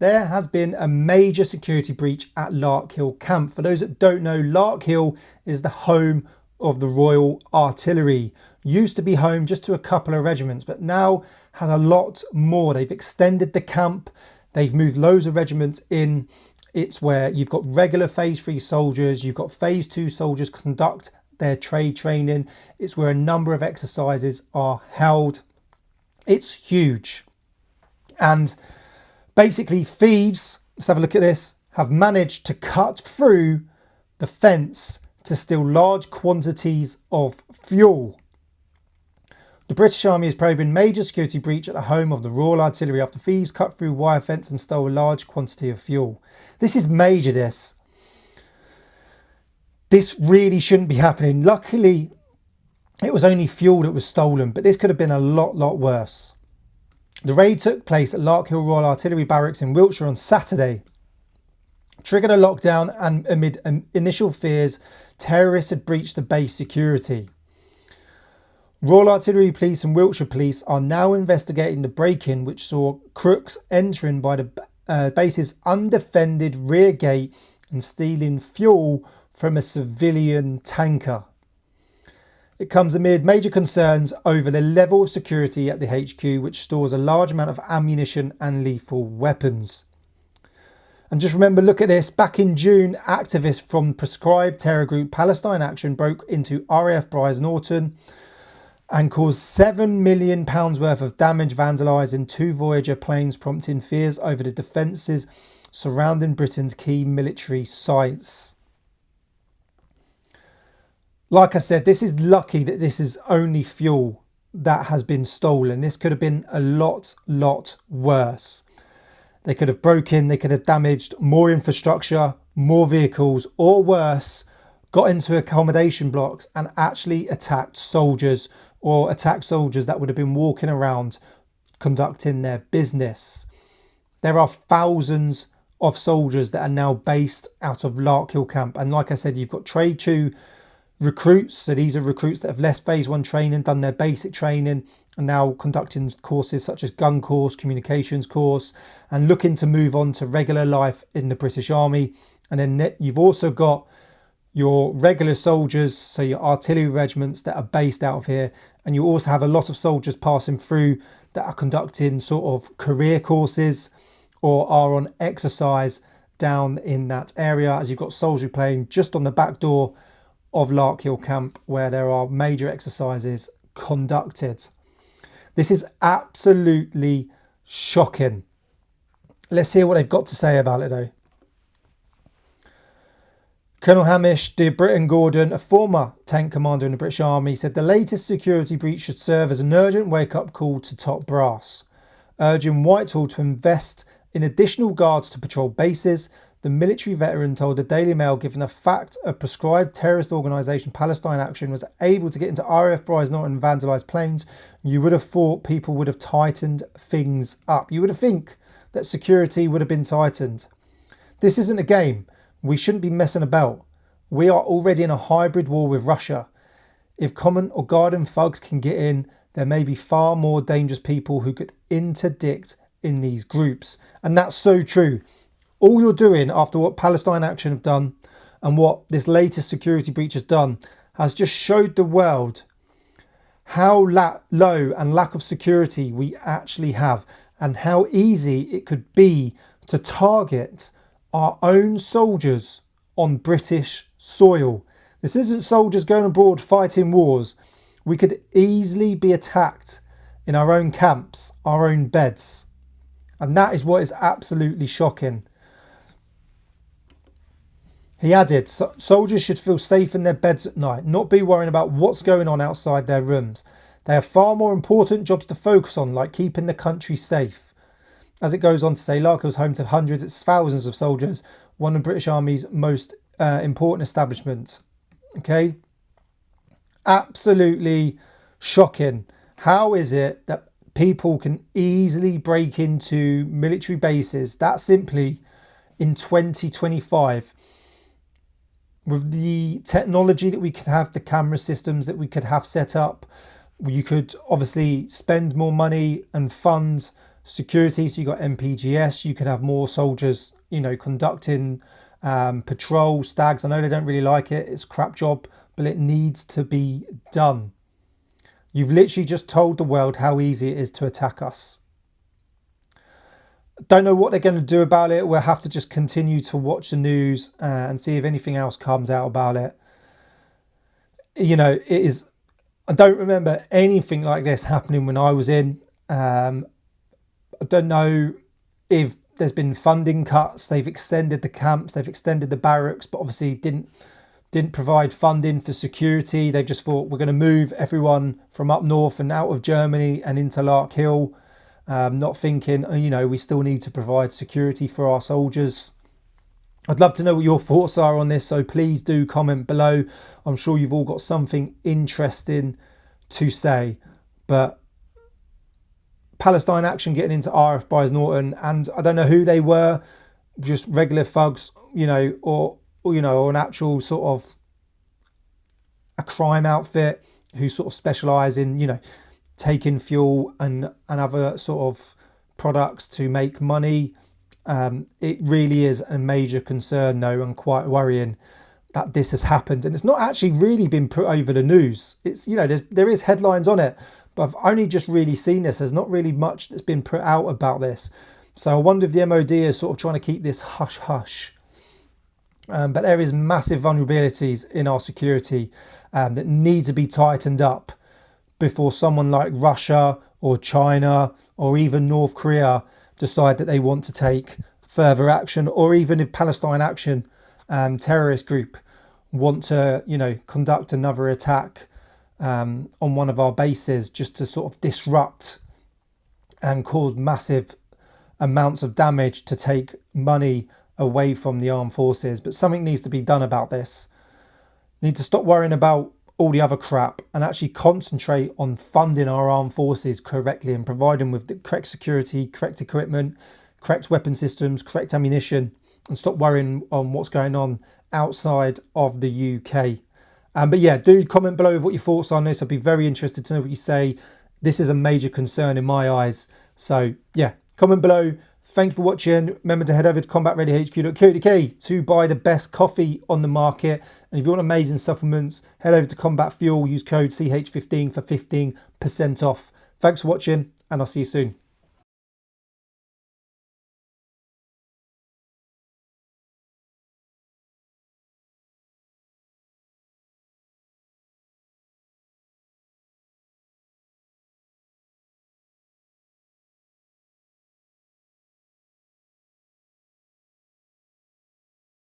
There has been a major security breach at Larkhill Camp. For those that don't know, Larkhill is the home of the Royal Artillery. Used to be home just to a couple of regiments, but now has a lot more. They've extended the camp. They've moved loads of regiments in. It's where you've got regular phase 3 soldiers. You've got phase 2 soldiers conduct their trade training. It's where a number of exercises are held. It's huge. And basically, thieves, let's have a look at this, have managed to cut through the fence to steal large quantities of fuel. The British Army is probing major security breach at the home of the Royal Artillery after thieves cut through wire fence and stole a large quantity of fuel. This is major, this. This really shouldn't be happening. Luckily, it was only fuel that was stolen, but this could have been a lot worse. The raid took place at Larkhill Royal Artillery Barracks in Wiltshire on Saturday. Triggered a lockdown, and amid initial fears, terrorists had breached the base security. Royal Artillery Police and Wiltshire Police are now investigating the break-in, which saw crooks entering by the base's undefended rear gate and stealing fuel from a civilian tanker. It comes amid major concerns over the level of security at the HQ, which stores a large amount of ammunition and lethal weapons. And just remember, look at this. Back in June, activists from proscribed terror group Palestine Action broke into RAF Brize Norton and caused £7 million worth of damage, vandalising 2 Voyager planes, prompting fears over the defences surrounding Britain's key military sites. Like I said, this is lucky that this is only fuel that has been stolen. This could have been a lot worse. They could have broken, they could have damaged more infrastructure, more vehicles, or worse, got into accommodation blocks and actually attacked soldiers, or attacked soldiers that would have been walking around conducting their business. There are thousands of soldiers that are now based out of Larkhill Camp. And like I said, you've got Trade 2 recruits. So these are recruits that have left phase 1 training, done their basic training, and now conducting courses such as gun course, communications course, and looking to move on to regular life in the British Army. And then you've also got your regular soldiers, so your artillery regiments that are based out of here. And you also have a lot of soldiers passing through that are conducting sort of career courses or are on exercise down in that area, as you've got soldiers playing just on the back door of Larkhill Camp, where there are major exercises conducted. This is absolutely shocking. Let's hear what they've got to say about it though. Colonel Hamish de Britton Gordon, a former tank commander in the British Army, said the latest security breach should serve as an urgent wake-up call to top brass, urging Whitehall to invest in additional guards to patrol bases. The military veteran told the Daily Mail, given the fact a proscribed terrorist organisation, Palestine Action, was able to get into RAF Brize Norton and vandalise planes, you would have thought people would have tightened things up. You would have think that security would have been tightened. This isn't a game. We shouldn't be messing about. We are already in a hybrid war with Russia. If common or garden thugs can get in, there may be far more dangerous people who could interdict in these groups. And that's so true. All you're doing after what Palestine Action have done and what this latest security breach has done has just showed the world how low and lack of security we actually have, and how easy it could be to target our own soldiers on British soil. This isn't soldiers going abroad fighting wars. We could easily be attacked in our own camps, our own beds. And that is what is absolutely shocking. He added, soldiers should feel safe in their beds at night, not be worrying about what's going on outside their rooms. They have far more important jobs to focus on, like keeping the country safe. As it goes on to say, Larkhill is home to hundreds, it's thousands of soldiers, one of the British Army's most important establishments. Okay? Absolutely shocking. How is it that people can easily break into military bases that simply in 2025? With the technology that we could have, the camera systems that we could have set up, you could obviously spend more money and funds security. So you've got MPGS, you can have more soldiers, conducting patrol, stags. I know they don't really like it, it's a crap job, but it needs to be done. You've literally just told the world how easy it is to attack us. Don't know what they're going to do about it. We'll have to just continue to watch the news and see if anything else comes out about it. It is, I don't remember anything like this happening when I was in. I don't know if there's been funding cuts. They've extended the camps, they've extended the barracks, but obviously didn't provide funding for security. They've just thought, we're going to move everyone from up north and out of Germany and into Lark Hill, not thinking, we still need to provide security for our soldiers. I'd love to know what your thoughts are on this, so please do comment below. I'm sure you've all got something interesting to say. But Palestine Action getting into RF Buys Norton, and I don't know who they were, just regular thugs, or an actual sort of a crime outfit who sort of specialise in, taking fuel and other sort of products to make money. It really is a major concern though, and quite worrying that this has happened, and it's not actually really been put over the news. It's there is headlines on it, but I've only just really seen this. There's not really much that's been put out about this, so I wonder if the MOD is sort of trying to keep this hush hush. But there is massive vulnerabilities in our security that need to be tightened up before someone like Russia or China or even North Korea decide that they want to take further action, or even if Palestine Action terrorist group want to, conduct another attack on one of our bases just to sort of disrupt and cause massive amounts of damage to take money away from the armed forces. But something needs to be done about this. Need to stop worrying about all the other crap and actually concentrate on funding our armed forces correctly and providing with the correct security, correct equipment, correct weapon systems, correct ammunition, and stop worrying on what's going on outside of the UK. But yeah, do comment below with what your thoughts are on this. I'd be very interested to know what you say. This is a major concern in my eyes. So yeah, comment below. Thank you for watching. Remember to head over to combatreadyhq.co.uk to buy the best coffee on the market. And if you want amazing supplements, head over to Combat Fuel. Use code CH15 for 15% off. Thanks for watching, and I'll see you soon.